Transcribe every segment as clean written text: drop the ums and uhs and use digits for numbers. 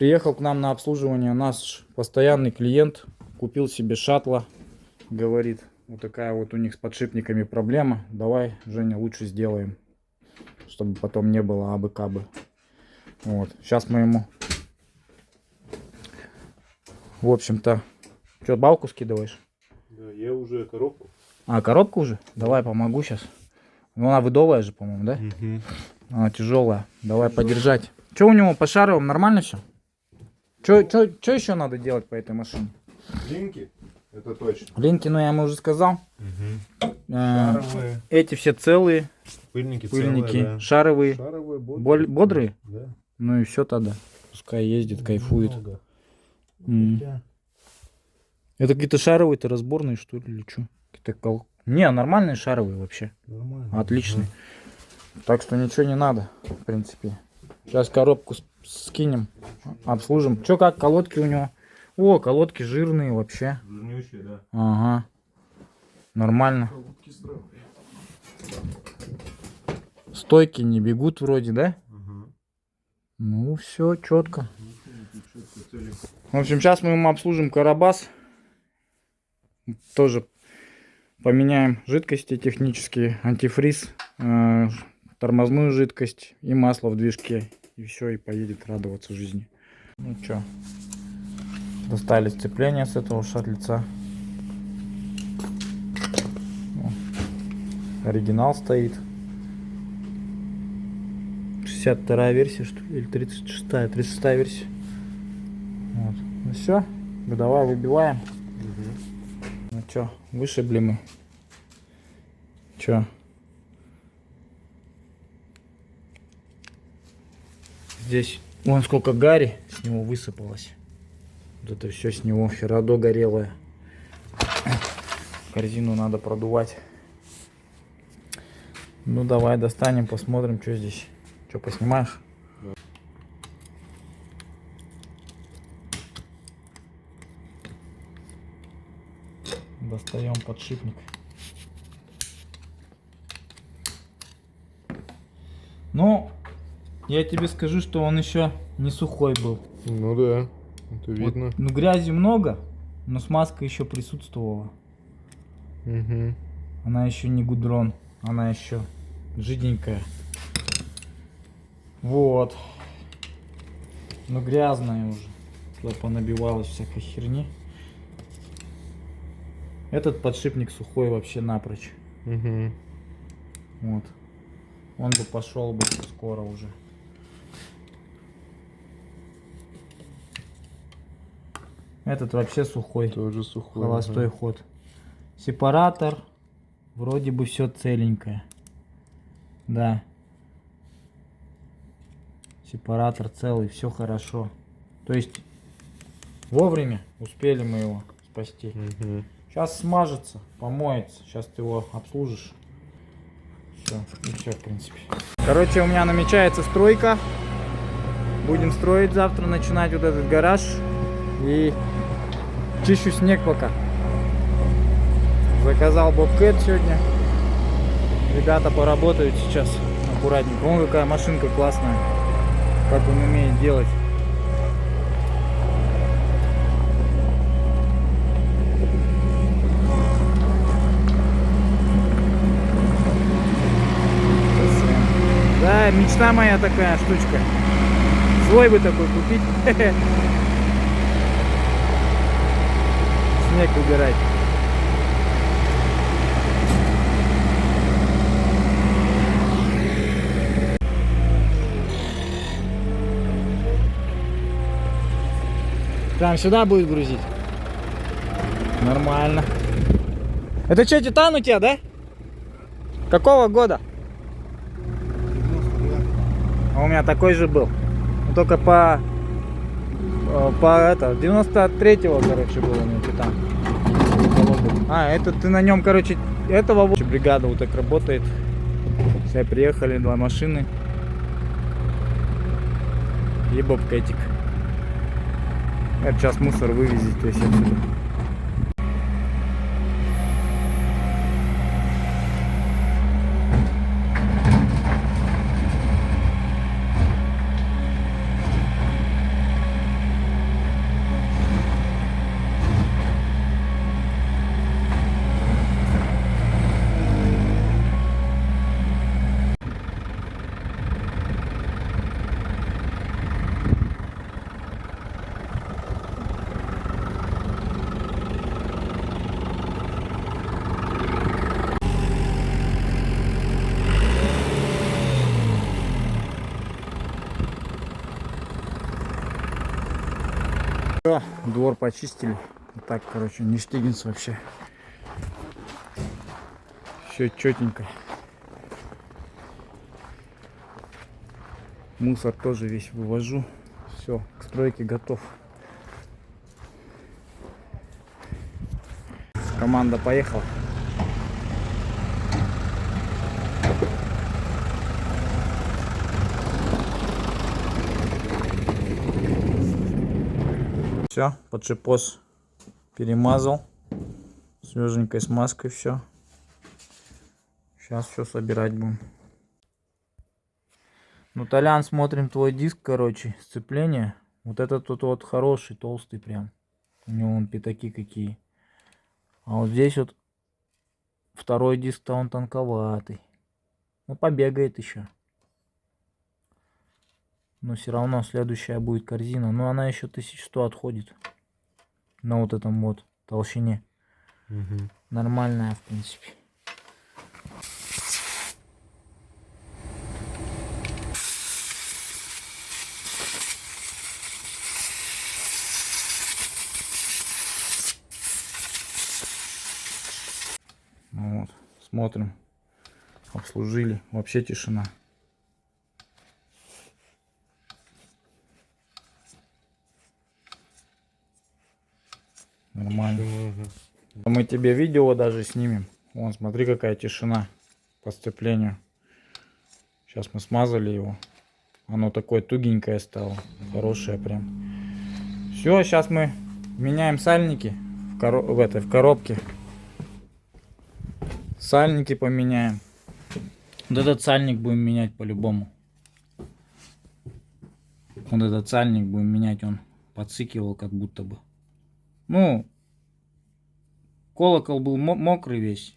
Приехал к нам на обслуживание наш постоянный клиент. Купил себе шаттла. Говорит, вот такая вот у них с подшипниками проблема. Давай, Женя, лучше сделаем. Чтобы потом не было абы-кабы. Вот. Сейчас мы ему... В общем-то... Что, балку скидываешь? Да, я уже коробку. А, коробка уже? Давай, помогу сейчас. Ну, она выдовая же, по-моему, да? Угу. Она тяжелая. Давай подержать. Что у него по шаровым? Нормально все? Что еще надо делать по этой машине? Линки, это точно. Линки, ну я ему уже сказал. Угу. Шаровые. Эти все целые. Пыльники, Пыльники. целые, да. Шаровые. Шаровые, Бодрые? Да. Ну и все тогда. Пускай ездит, кайфует. Это какие-то шаровые-то разборные, что ли, или что? Не, нормальные шаровые вообще. Нормально. Отличные. Так что ничего не надо, в принципе. Сейчас коробку скинем, обслужим. Че, как колодки у него? О, колодки жирные вообще. Жирнющие, да. Ага. Нормально. Колодки здоровые. Стойки не бегут вроде, да? Угу. Ну, все четко. В общем, сейчас мы ему обслужим карабас. Тоже поменяем жидкости технические, антифриз, тормозную жидкость и масло в движке. И все, и поедет радоваться жизни. Ну что, достали сцепление с этого шатлица. Оригинал стоит. 62-я версия, что ли? Или 36-я? 36-я версия. Вот. Ну все, давай выбиваем. Ну что, вышибли мы. Че? Здесь вон сколько гари с него высыпалось. Вот это все с него феррадо горелое. Корзину надо продувать. Ну давай достанем, посмотрим, что здесь. Что, поснимаешь? Да. Достаем подшипник. Ну, я тебе скажу, что он еще не сухой был. Ну да, это видно. Вот, ну грязи много, но смазка еще присутствовала. Угу. Она еще не гудрон, она еще жиденькая. Вот. Но грязная уже. Туда понабивалась всякой херни. Этот подшипник сухой вообще напрочь. Угу. Вот. Он бы пошел бы скоро уже. Этот вообще сухой. Тоже сухой. Холостой ход. Сепаратор. Вроде бы все целенькое. Да. Сепаратор целый, все хорошо. То есть вовремя успели мы его спасти. Угу. Сейчас смажется, помоется. Сейчас ты его обслужишь. Все, и все, в принципе. Короче, у меня намечается стройка. Будем строить завтра, начинать вот этот гараж. И чищу снег пока. Заказал бобкэт сегодня. Ребята поработают сейчас аккуратненько. Вон какая машинка классная. Как он умеет делать. Да, мечта моя такая штучка. Свой бы такой купить. Снег убирать. Там сюда будет грузить. Нормально. Это что, титан у тебя, да? Какого года? А у меня такой же был. Но только по 93-го, короче, был у меня титан. А, это ты на нем, короче, этого бригада вот так работает. Все, приехали, 2 машины. И бобкэтик. Это сейчас мусор вывезет весь отсюда. Все, двор почистили. Вот так, короче, ништягинс вообще. Все четенько. Мусор тоже весь вывожу. Все, к стройке готов. Команда поехала. Все, подшипос перемазал свеженькой смазкой, все. Сейчас все собирать будем. Ну, Толян, смотрим твой диск, короче, сцепление. Вот этот вот хороший, толстый прям. У него вон пятаки какие. А вот здесь вот второй диск-то он тонковатый. Ну, побегает еще. Но все равно следующая будет корзина. Но она еще 1100 отходит. На вот этом вот толщине. Угу. Нормальная, в принципе. Ну вот, смотрим. Обслужили. Вообще тишина. Нормально. Мы тебе видео даже снимем. Вон, смотри, какая тишина по сцеплению. Сейчас мы смазали его. Оно такое тугенькое стало. Хорошее прям. Все, сейчас мы меняем сальники в коробке. Сальники поменяем. Вот этот сальник будем менять по-любому. Вот этот сальник будем менять. Он подсыкивал как будто бы. Ну, колокол был мокрый весь.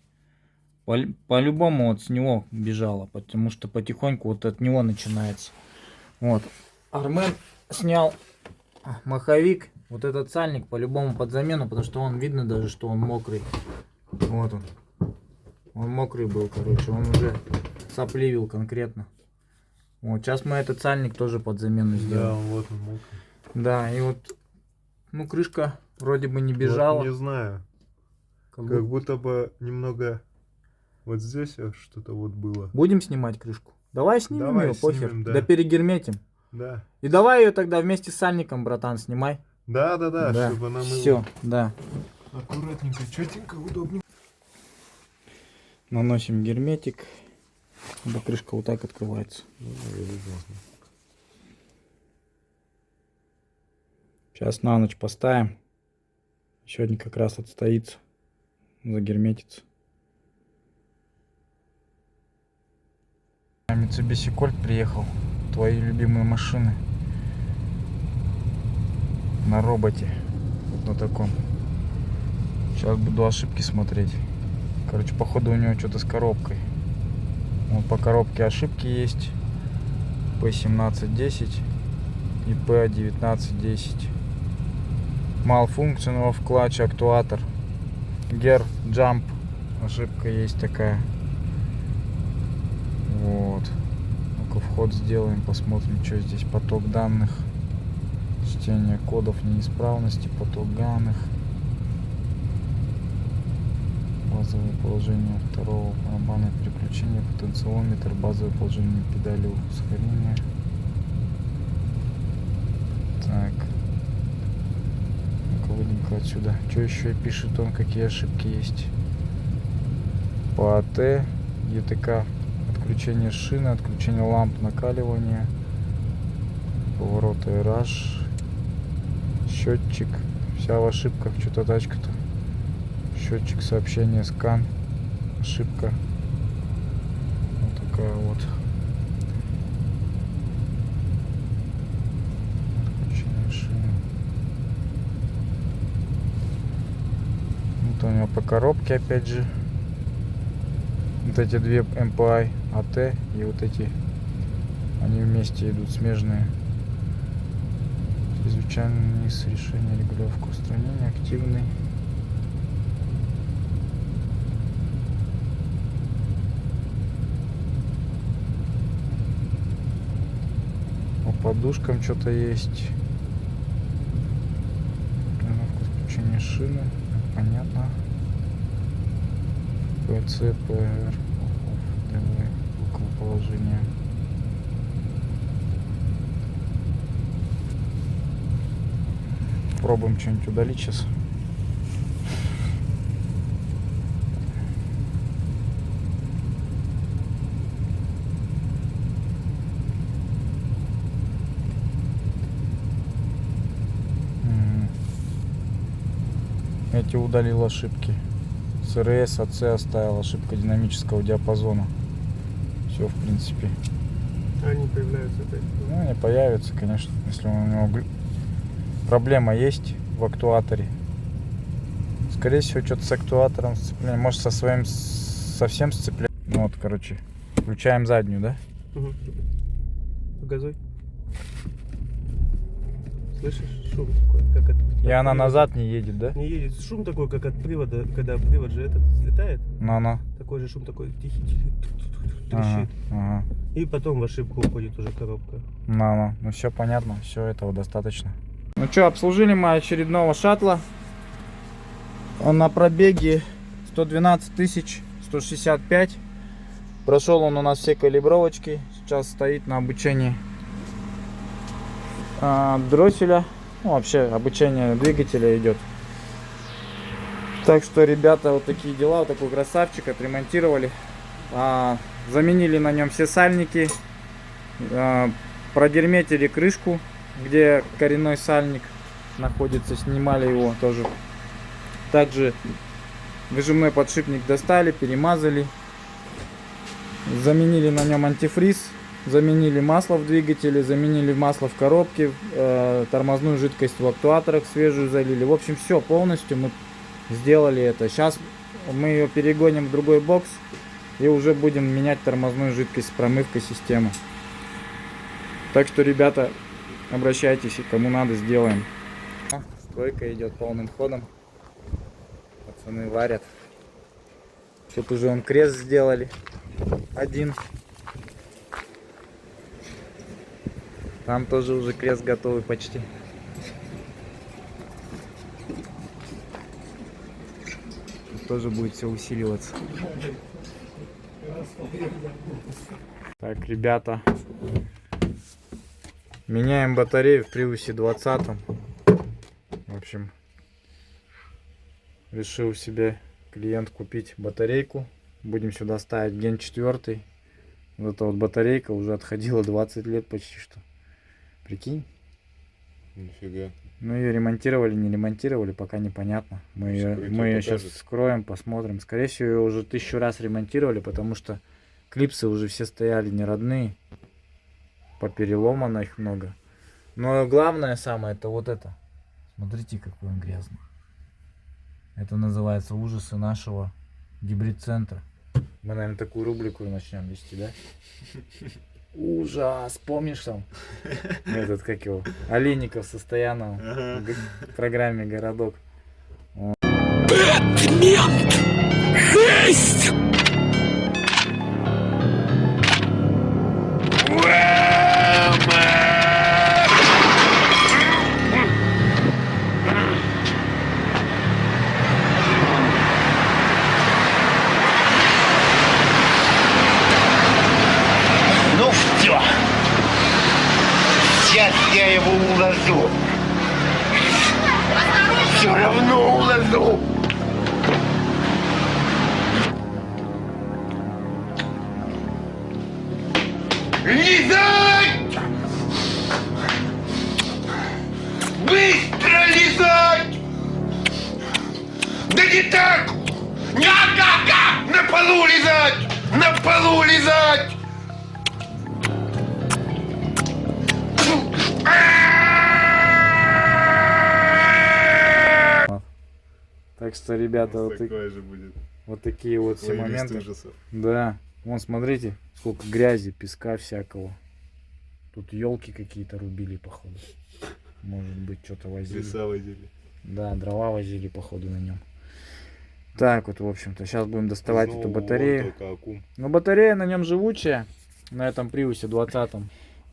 По-любому вот с него бежало. Потому что потихоньку вот от него начинается. Вот. Армен снял маховик. Вот этот сальник по-любому под замену. Потому что он видно даже, что он мокрый. Вот он. Он мокрый был, короче. Он уже сопливил конкретно. Вот. Сейчас мы этот сальник тоже под замену сделаем. Да, вот он мокрый. Да, и вот. Ну, крышка вроде бы не бежала. Вот не знаю. Как будто бы немного вот здесь что-то вот было. Будем снимать крышку? Давай снимем Давай ее, похер. снимем, да. Да перегерметим. Да. И давай ее тогда вместе с сальником, братан, снимай. Да, чтобы нам Все, да. аккуратненько, четенько, удобненько. Наносим герметик. Да, крышка вот так открывается. Сейчас на ночь поставим. Сегодня как раз отстоится. Загерметится. Mitsubishi Colt приехал. Твои любимые машины. На роботе. Вот на таком. Сейчас буду ошибки смотреть. Короче, походу у него что-то с коробкой. Вот по коробке ошибки есть. P1710 и P1910. Malfunction of clutch актуатор. Gear jump. Ошибка есть такая. Вот. Ну-ка вход сделаем, посмотрим, что здесь. Поток данных. Чтение кодов неисправности, поток данных. Базовое положение второго барабана переключения, потенциометр, базовое положение педали ускорения. Так. Ну-ка выйдем-ка отсюда. Что еще пишет он, какие ошибки есть? По АТ, ЕТК, отключение шины, отключение ламп накаливания, повороты RH, счетчик, вся в ошибках, что-то тачка-то. Счетчик сообщения, скан, ошибка. Вот такая вот. Отключение шины. Вот у него по коробке опять же. Вот эти две MPI, AT и вот эти. Они вместе идут смежные. Изучаем низ, решение, регулировка устранения, активный. По подушкам что-то есть. Включение шины. Понятно. ПЦ, ПР. Давай. Около положения. Пробуем что-нибудь удалить сейчас. Эти удалил ошибки. С РС, АЦ оставил, ошибка динамического диапазона. Все, в принципе. Они появляются опять. Ну, они появятся, конечно, если у него проблема есть в актуаторе. Скорее всего, что-то с актуатором сцепления. Может, со своим совсем сцеплением. Ну вот, короче, включаем заднюю, да? Угу. Газуй. Слышишь шум такой, как от И она привода. назад не едет, да? Не едет. Шум такой, как от привода, когда привод же этот слетает. Ну-ну. Такой же шум, такой тихий, трещит. Ага. И потом в ошибку уходит уже коробка. Ну, все понятно, все этого достаточно. Ну что, обслужили мы очередного шаттла. Он на пробеге 112 тысяч 165. Прошел он у нас все калибровочки. Сейчас стоит на обучении дросселя. Ну, вообще обучение двигателя идет. Так что, ребята, вот такие дела. Вот такой красавчик отремонтировали. Заменили на нем все сальники. Прогерметили крышку, где коренной сальник находится. Снимали его тоже. Также выжимной подшипник достали, перемазали. Заменили на нем антифриз. Заменили масло в двигателе, заменили масло в коробке, тормозную жидкость в актуаторах свежую залили. В общем, все полностью мы сделали это. Сейчас мы ее перегоним в другой бокс и уже будем менять тормозную жидкость с промывкой системы. Так что, ребята, обращайтесь, кому надо, сделаем. Стройка идет полным ходом. Пацаны варят. Тут уже крест сделали. Один. Там тоже уже крест готовый почти. Тут тоже будет все усиливаться. Так, ребята. Меняем батарею в Приусе 20. В общем, решил себе клиент купить батарейку. Будем сюда ставить Ген 4. Вот эта вот батарейка уже отходила 20 лет почти что. Прикинь? Нифига. Ну, ее ремонтировали, не ремонтировали, пока непонятно. Мы ее сейчас вскроем, посмотрим. Скорее всего, ее уже 1000 раз ремонтировали, потому что клипсы уже все стояли не родные. Попереломано их много. Но главное самое, это вот это. Смотрите, какой он грязный. Это называется ужасы нашего гибрид-центра. Мы, наверное, такую рубрику начнем вести, да? Ужас, помнишь там? Этот, как его? Олейников со Стояновым в программе «Городок». Бэтмен! Жесть! Ну все. Сейчас я его уложу. Все равно уложу. Лизать! Быстро лизать! Да не так! Га-га-га! На полу лизать! На полу лизать! Так что, ребята, вот, Такое же будет. вот такие вот все Плейлист моменты. ужасов. Да, вон смотрите, сколько грязи, песка всякого. Тут елки какие-то рубили, походу. Может быть, что-то возили. Леса возили. Да, дрова возили, походу, на нем. Так вот, в общем-то, сейчас будем доставать Ну, эту вот батарею. только аккум. Но батарея на нем живучая, на этом Приусе 20.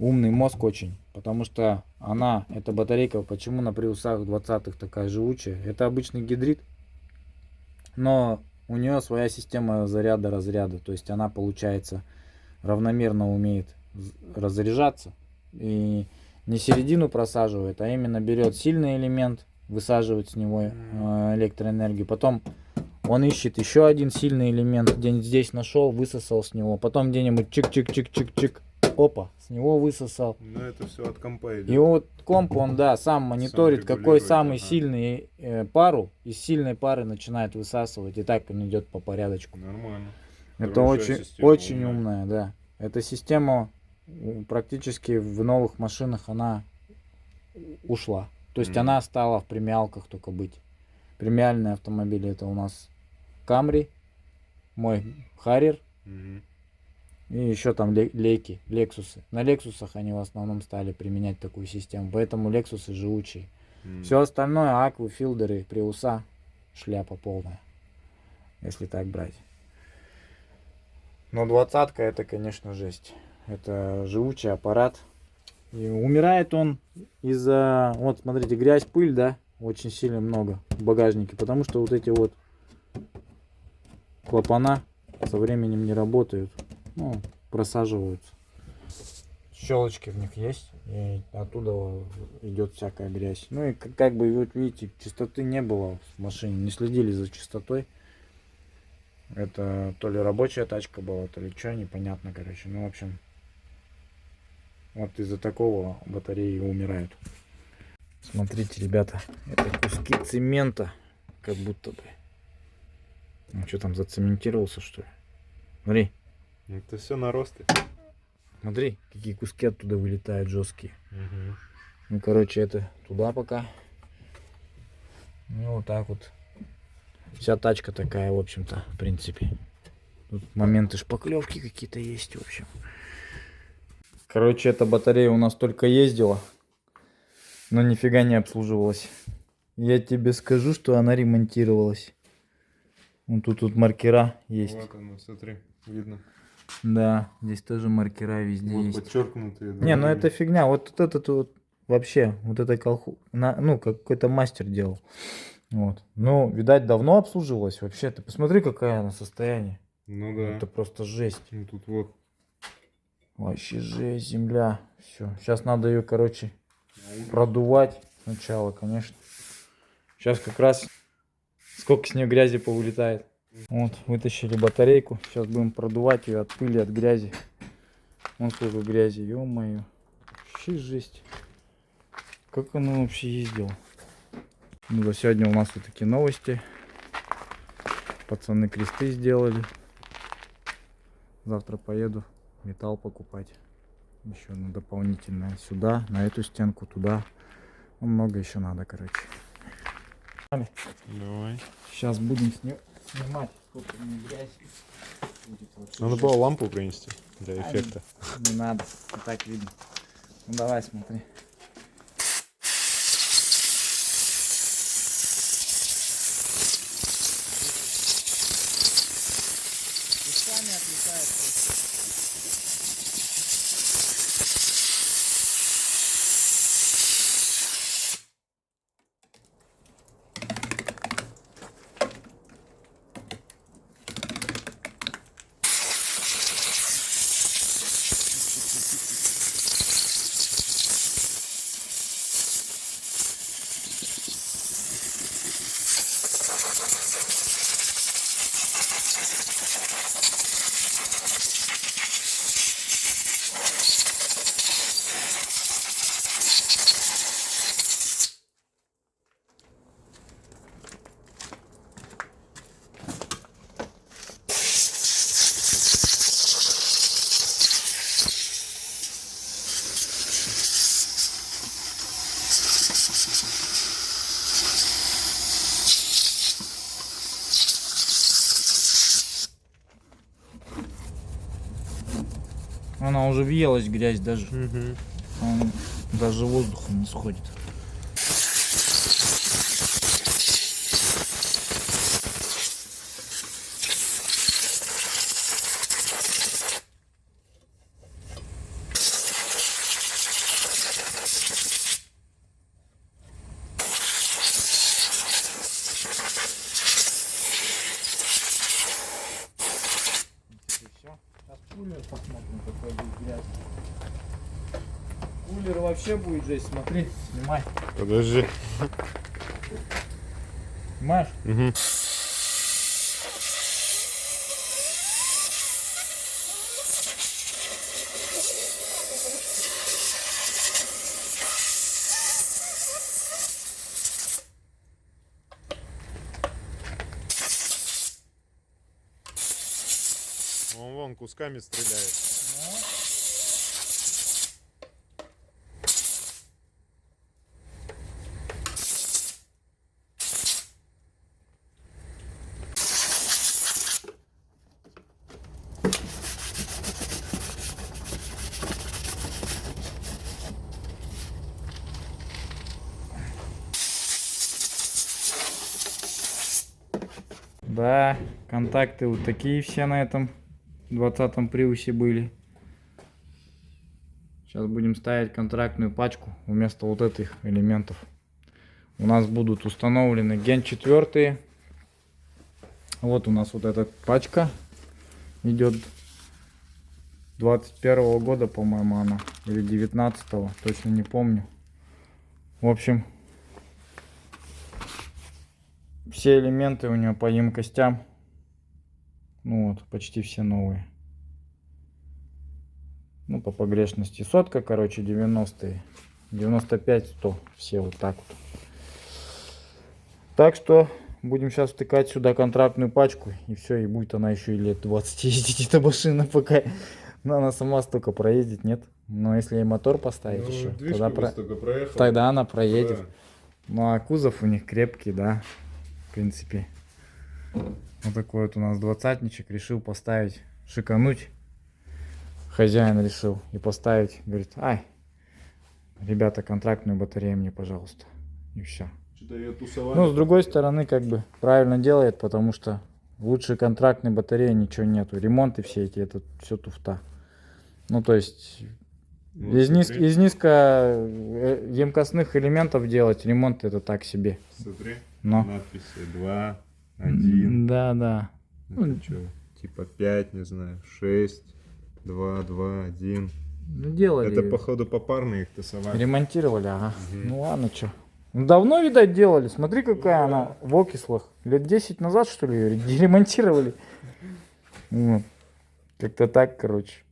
умный мозг очень. Потому что она, эта батарейка, почему на приусах 20-х такая живучая? Это обычный гидрид, но у нее своя система заряда-разряда. То есть она, получается, равномерно умеет разряжаться. И не середину просаживает, а именно берет сильный элемент, высаживает с него электроэнергию. Потом он ищет еще один сильный элемент, где-нибудь здесь нашел, высосал с него. Потом где-нибудь чик-чик-чик-чик-чик. Опа, с него высосал. Но это все от компа идет. И вот комп, он, да, сам мониторит, какой регулирует, самый ага. сильный пару. Из сильной пары начинает высасывать. И так он идет по порядочку. Нормально. Это Хорошая очень, система, очень умная, да. Эта система практически в новых машинах она ушла. То есть она стала в премиалках только быть. Премиальные автомобили это у нас Camry, мой Harrier Мгм. и еще там лейки, Lexus. На Lexus'ах они в основном стали применять такую систему, поэтому Lexus'ы живучие. Все остальное, аквы, филдеры, приуса, шляпа полная, если так брать. Но 20-ка это, конечно, жесть. Это живучий аппарат. И умирает он из-за, вот смотрите, грязь, пыль, да, очень сильно много в багажнике, потому что вот эти вот клапана со временем не работают, ну, просаживаются. Щелочки в них есть, и оттуда идет всякая грязь. Ну и как бы, вот видите, чистоты не было в машине, не следили за чистотой. Это то ли рабочая тачка была, то ли что, непонятно, короче. Ну, в общем, вот из-за такого батареи умирают. Смотрите, ребята, это куски цемента, как будто бы. Ну, что там, зацементировался, что ли? Смотри, Это все наросты. смотри, какие куски оттуда вылетают жесткие. Мгм. Ну, короче, это туда пока. Ну, вот так вот. Вся тачка такая, в общем-то, в принципе. Тут моменты шпаклевки какие-то есть, в общем. Короче, эта батарея у нас только ездила, но нифига не обслуживалась. Я тебе скажу, что она ремонтировалась. Вот тут маркера есть. Вот оно, смотри, видно. Да, здесь тоже маркера везде Вот есть. подчеркнутые. Не, ну это фигня. Вот этот вот вообще, вот это ну, какой-то мастер делал. Вот. Ну, видать, давно обслуживалась вообще. Ты посмотри, какая она состояние. Ну да. Это просто жесть. Ну, тут вот. Вообще жесть, земля. Все. Сейчас надо ее, короче, продувать сначала, конечно. Сейчас как раз сколько с нее грязи повылетает. Вот, вытащили батарейку. Сейчас будем продувать ее от пыли, от грязи. Вон сколько грязи, ё-моё. Вообще жесть. Как она вообще ездила? Ну, да, сегодня у нас вот такие новости. Пацаны кресты сделали. Завтра поеду металл покупать. Еще на дополнительное сюда, на эту стенку, туда. Ну, много еще надо, короче. Давай. Сейчас будем снимать, сколько у меня грязи. Будет вообще Надо жесть. было лампу принести для эффекта. Не надо, и так видно. Ну давай, смотри. Кусками отлетает просто. Она уже въелась, грязь даже. Он даже воздухом не сходит. кулер посмотрим, какой будет грязь. Кулер вообще будет жесть, смотри, снимай. Подожди. Снимаешь? Угу. Он вон кусками стреляет. Да, контакты вот такие все на этом 20-м приусе были. Сейчас будем ставить контрактную пачку вместо вот этих элементов. У нас будут установлены ген 4. Вот у нас вот эта пачка идет 21 года, по-моему, она. Или 19-го, точно не помню. В общем, все элементы у нее по емкостям. Ну вот, почти все новые. Ну, по погрешности сотка, короче, 90-е. 95-100. Все вот так вот. Так что будем сейчас втыкать сюда контрактную пачку. И все, и будет она еще и лет 20 ездить, эта машина, пока. Но она сама столько проездит, нет? Но если ей мотор поставить еще, тогда она проедет. Да. Ну а кузов у них крепкий, да. В принципе. Вот такой вот у нас 20-ничек. Решил поставить, шикануть. Хозяин решил и поставить. Говорит, ай, ребята, контрактную батарею мне, пожалуйста. И все. Ну, с другой стороны, как бы правильно делает, потому что лучше контрактной батареи ничего нету. Ремонты все эти, это все туфта. Ну, то есть, Вот из смотри. низкоемкостных элементов делать ремонт это так себе. Смотри, Но. надписи 2, 1. Да, да. Это что, типа 5, не знаю, 6, 2, 2, 1. Ну, делали. Это походу попарно их тасовали. Ремонтировали, ага. Ну ладно, что. Ну, давно, видать, делали. Смотри, какая она в окислах. Лет 10 назад, что ли, ее ремонтировали. Вот. Как-то так, короче.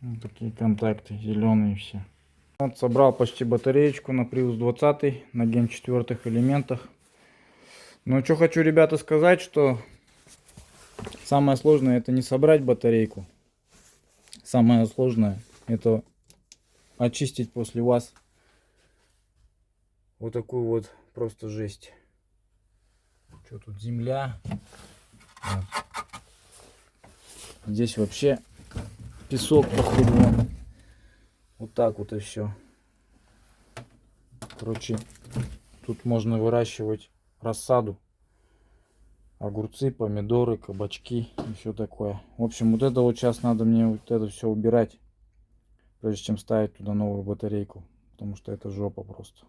Вот такие контакты, зеленые все. Вот собрал почти батареечку на Prius 20 на ген 4 элементах. Но что хочу, ребята, сказать, что самое сложное это не собрать батарейку. Самое сложное это очистить после вас вот такую вот просто жесть. Что тут, земля. Вот. Здесь вообще песок, походу, вон. Вот так вот и все. Короче, тут можно выращивать рассаду. Огурцы, помидоры, кабачки и все такое. В общем, вот это вот сейчас надо мне вот это все убирать, прежде чем ставить туда новую батарейку. Потому что это жопа просто.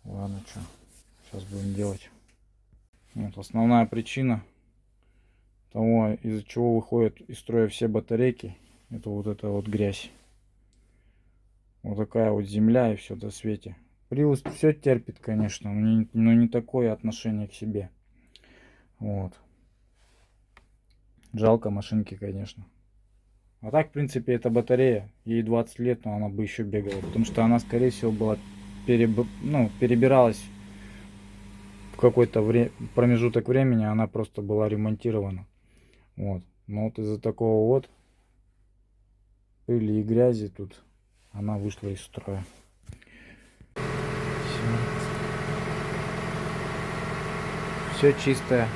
Ладно, что. Сейчас будем делать. Вот основная причина того, из-за чего выходят из строя все батарейки, это вот эта вот грязь. Вот такая вот земля и все до свете. Prius все терпит, конечно, но не такое отношение к себе. Вот. Жалко машинки, конечно. А так, в принципе, эта батарея, ей 20 лет, но она бы еще бегала. Потому что она, скорее всего, была перебиралась в какой-то промежуток времени, она просто была ремонтирована. Вот. Но вот из-за такого вот пыли и грязи тут она вышла из строя. Все чистое.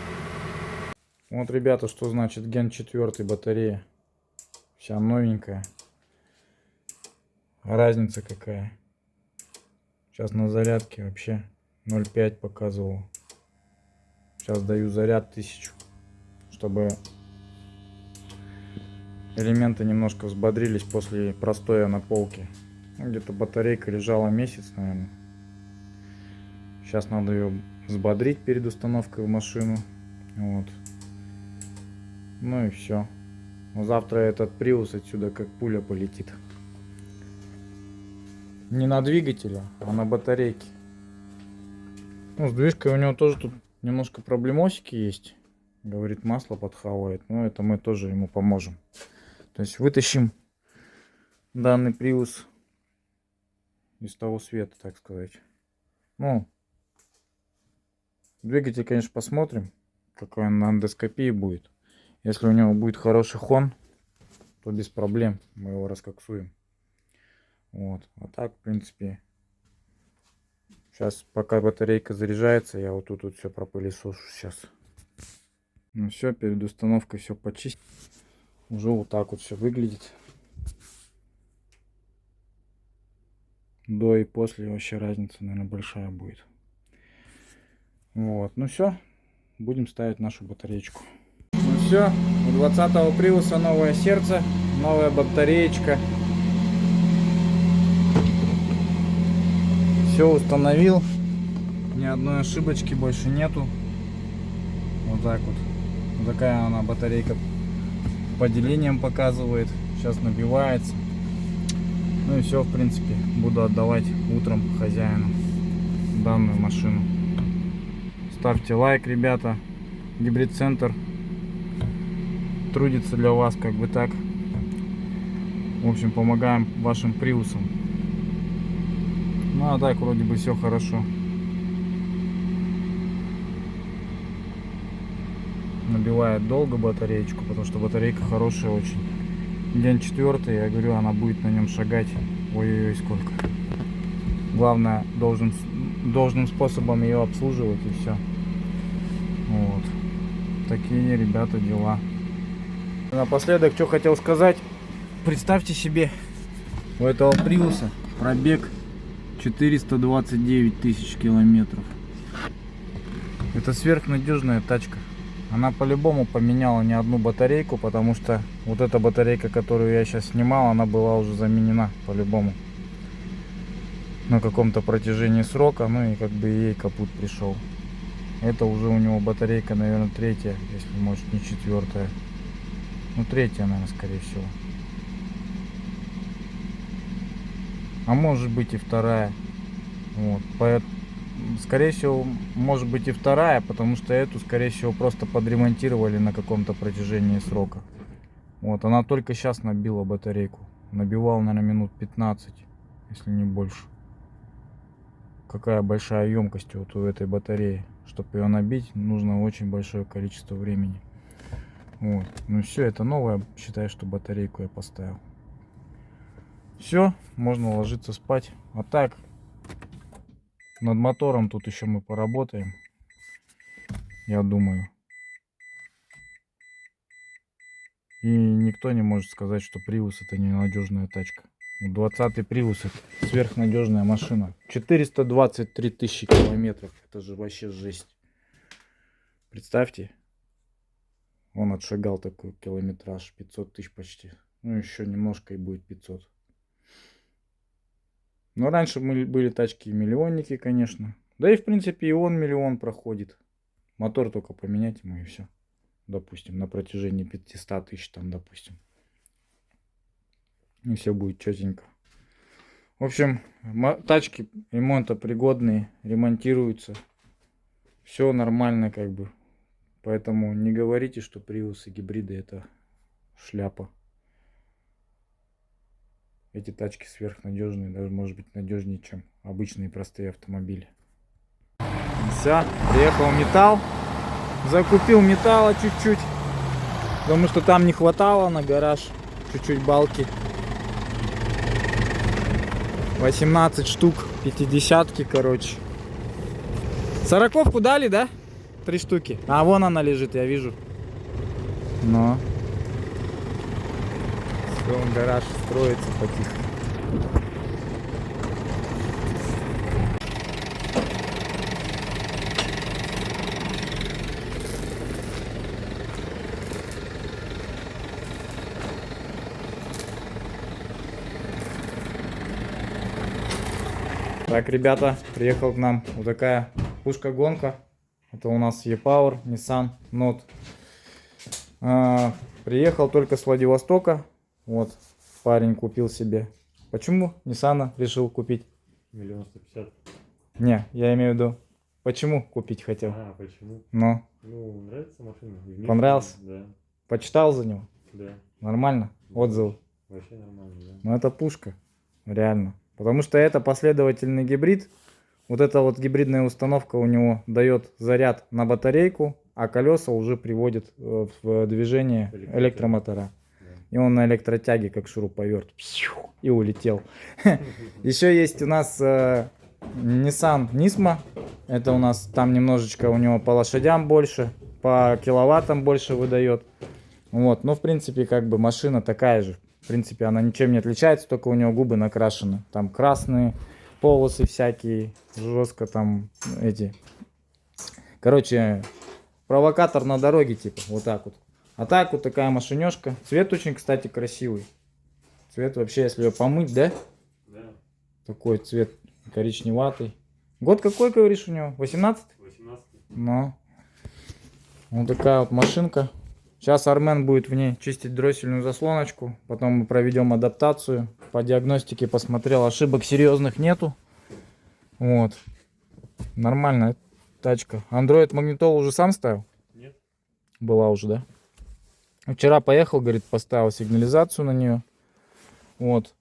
Вот, ребята, что значит Ген 4 батарея. Вся новенькая. Разница какая. Сейчас на зарядке вообще 0,5 показывал. Сейчас даю заряд 1000, чтобы элементы немножко взбодрились после простоя на полке. Ну, где-то батарейка лежала месяц, наверное. Сейчас надо ее взбодрить перед установкой в машину. Вот. Ну и все. Завтра этот Prius отсюда как пуля полетит. Не на двигателе, а на батарейке. Ну, с движкой у него тоже тут немножко проблемосики есть. Говорит, масло подхавает. Но это мы тоже ему поможем. То есть вытащим данный Prius из того света, так сказать. Ну, двигатель, конечно, посмотрим, какой он на эндоскопии будет. Если у него будет хороший хон, то без проблем мы его раскоксуем. Вот. А так, в принципе, сейчас пока батарейка заряжается, я вот тут вот все пропылесошу сейчас. Ну все, перед установкой все почистил. Уже вот так вот все выглядит. До и после вообще разница, наверное, большая будет. Вот, ну все, будем ставить нашу батареечку. Ну все, у 20-го Prius новое сердце, новая батареечка. Все установил, ни одной ошибочки больше нету. Вот так вот. Вот такая она батарейка по делениям показывает. Сейчас набивается. Ну и все, в принципе, буду отдавать утром хозяину данную машину. Ставьте лайк, ребята. Гибрид Центр трудится для вас, как бы так. В общем, помогаем вашим Приусам. Ну а так вроде бы все хорошо. Набивает долго батареечку, потому что батарейка хорошая очень. День 4, я говорю, она будет на нем шагать. Ой-ой-ой, сколько. Главное, должным способом ее обслуживать, и все. Вот. Такие, ребята, дела. Напоследок, что хотел сказать. Представьте себе, у этого Приуса пробег 429 тысяч километров. Это сверхнадежная тачка. Она по-любому поменяла не одну батарейку, потому что вот эта батарейка, которую я сейчас снимал, она была уже заменена по-любому на каком-то протяжении срока. Ну и как бы ей капут пришел. Это уже у него батарейка, наверное, 3-я, если может не 4-я. Ну 3-я, наверное, скорее всего. А может быть и 2-я. Вот. Скорее всего, может быть и 2-я, потому что эту, скорее всего, просто подремонтировали на каком-то протяжении срока. Вот, она только сейчас набила батарейку. Набивал, наверное, минут 15, если не больше. Какая большая емкость вот у этой батареи. Чтобы ее набить, нужно очень большое количество времени. Вот. Ну все, это новая, считай, что батарейку я поставил. Все, можно ложиться спать. А так, над мотором тут еще мы поработаем, я думаю. И никто не может сказать, что Prius это ненадежная тачка. 20-й Prius это сверхнадежная машина. 423 тысячи километров. Это же вообще жесть. Представьте. Он отшагал такой километраж. 500 тысяч почти. Ну еще немножко и будет 500. Но раньше были тачки миллионники, конечно. Да и в принципе и он миллион проходит. Мотор только поменять ему и все. Допустим, на протяжении 500 тысяч там, допустим. И все будет четенько. В общем, тачки ремонтопригодные, ремонтируются. Все нормально как бы. Поэтому не говорите, что Prius и гибриды это шляпа. Эти тачки сверхнадежные, даже может быть надежнее, чем обычные простые автомобили. Все, приехал металл. Закупил металла чуть-чуть, потому что там не хватало на гараж. Чуть-чуть балки. 18 штук, 50-ки, короче. 40-ку дали, да? 3 штуки. А вон она лежит, я вижу. Но. Все, гараж строится потихо. Так, ребята, приехал к нам вот такая пушка-гонка. Это у нас E-Power, Nissan Note. Приехал только с Владивостока. Вот, парень купил себе. Почему Nissan решил купить? 1 150 000. Не, я имею в виду, почему купить хотел? А, почему? Ну, Ну, нравится машина? Вместе, понравился? Да, Почитал за него? да. Нормально? Отзывы? Вообще нормально, да. Ну, это пушка, реально. Потому что это последовательный гибрид. Вот эта вот гибридная установка у него дает заряд на батарейку, а колеса уже приводят в движение электромотора. Да. И он на электротяге, как шуруповерт, и улетел. Еще есть у нас Nissan Nismo. Это у нас там немножечко у него по лошадям больше, по киловаттам больше выдает. Вот, ну в принципе как бы машина такая же. В принципе она ничем не отличается, только у него губы накрашены. Там красные полосы всякие, жестко там эти. Короче, провокатор на дороге типа, вот так вот. А так вот такая машинешка. Цвет очень, кстати, красивый. Цвет вообще, если ее помыть, да? Да. Такой цвет коричневатый. Год какой, говоришь, у него? 18? 18. Ну. Вот такая вот машинка. Сейчас Армен будет в ней чистить дроссельную заслоночку. Потом мы проведем адаптацию. По диагностике посмотрел, ошибок серьезных нету. Вот. Нормальная тачка. Android магнитолу уже сам ставил? Нет. Была уже, да? Вчера поехал, говорит, поставил сигнализацию на нее. Вот.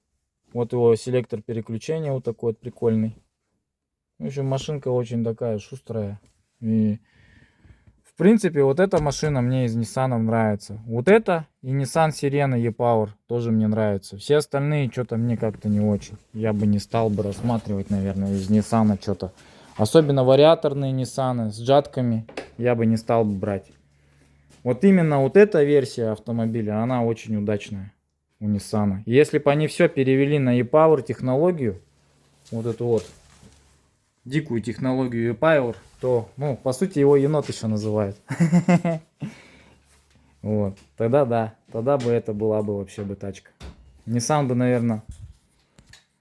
Вот его селектор переключения вот такой вот прикольный. В общем, машинка очень такая шустрая. И в принципе, вот эта машина мне из Nissan нравится. Вот это и Nissan Sirena E-Power тоже мне нравится. Все остальные что-то мне как-то не очень. Я бы не стал бы рассматривать, наверное, из Nissan что-то. Особенно вариаторные Nissan с джатками я бы не стал бы брать. Вот именно вот эта версия автомобиля, она очень удачная у Nissan. Если бы они все перевели на E-Power технологию, вот эту вот дикую технологию E-Power, то, ну, по сути, его енот еще называют. Вот, тогда да, тогда бы это была бы вообще бы тачка. Nissan бы, наверное,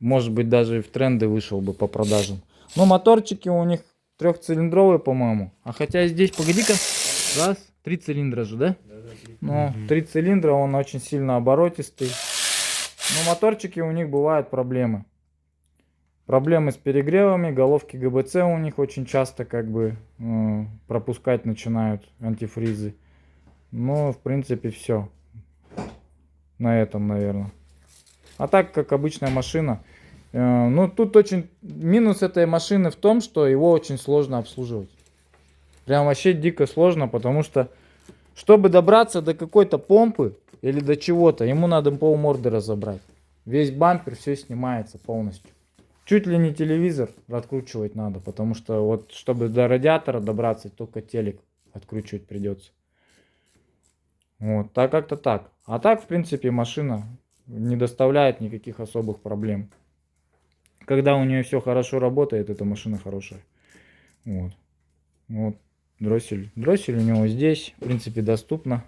может быть, даже и в тренды вышел бы по продажам. Но моторчики у них трехцилиндровые, по-моему. А хотя здесь, погоди-ка, раз, 3 цилиндра же, да? Да, да, 3. Ну, 3 цилиндра, он очень сильно оборотистый. Но моторчики у них бывают проблемы. Проблемы с перегревами, головки ГБЦ у них очень часто как бы пропускать начинают антифризы. Ну, в принципе, все. На этом, наверное. А так, как обычная машина. Ну, тут очень... Минус этой машины в том, что его очень сложно обслуживать. Прям вообще дико сложно, потому что, чтобы добраться до какой-то помпы или до чего-то, ему надо полморды разобрать. Весь бампер, все снимается полностью. Чуть ли не телевизор откручивать надо, потому что вот, чтобы до радиатора добраться, только телек откручивать придется. Вот, так как-то так. А так, в принципе, машина не доставляет никаких особых проблем. Когда у нее все хорошо работает, эта машина хорошая. Вот. Вот. Дроссель. Дроссель у него здесь, в принципе, доступно.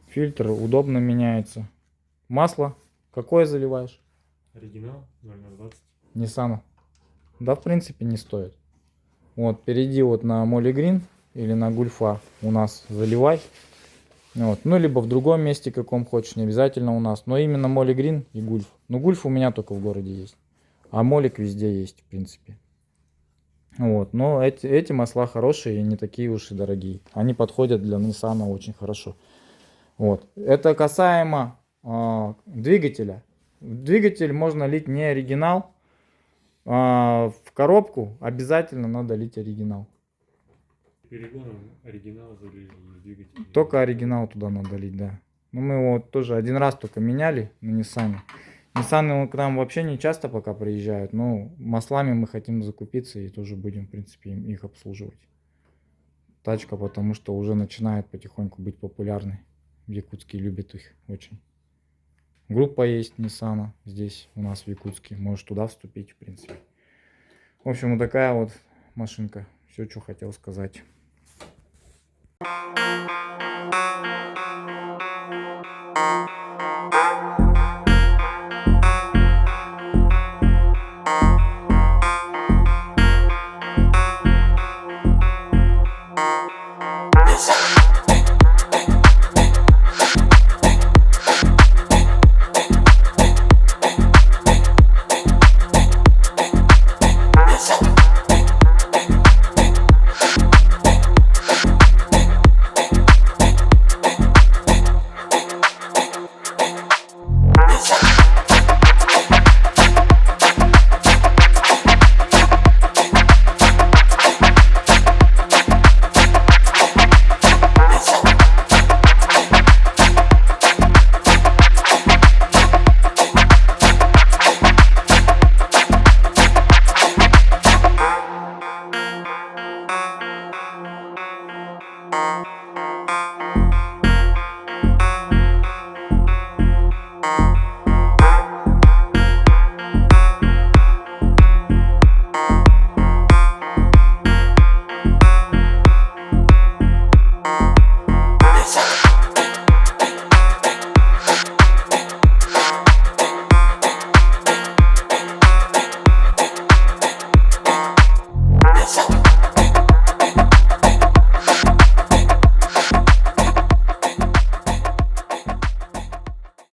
Фильтр удобно меняется. Масло какое заливаешь? Оригинал 0020. Nissan. Да, в принципе, не стоит. Вот, перейди вот на Molly Green или на Гульфа у нас заливай. Вот. Ну, либо в другом месте, каком хочешь, не обязательно у нас. Но именно Molly Green и Гульф. Ну, Гульф у меня только в городе есть. А Молик везде есть, в принципе. Вот. Но эти масла хорошие и не такие уж и дорогие. Они подходят для Nissan очень хорошо. Вот. Это касаемо двигателя. Двигатель можно лить не оригинал. В коробку обязательно надо лить оригинал. Перегоном оригинал залили двигатель. Только оригинал туда надо лить, да. Ну, мы его тоже один раз только меняли на Nissan. Nissan к нам вообще не часто пока приезжают. Но маслами мы хотим закупиться и тоже будем, в принципе, их обслуживать. Тачка, потому что уже начинает потихоньку быть популярной. в Якутске любят их очень. Группа есть Ниссана здесь у нас в Якутске. Можешь туда вступить, в принципе. В общем, вот такая вот машинка. Все, что хотел сказать.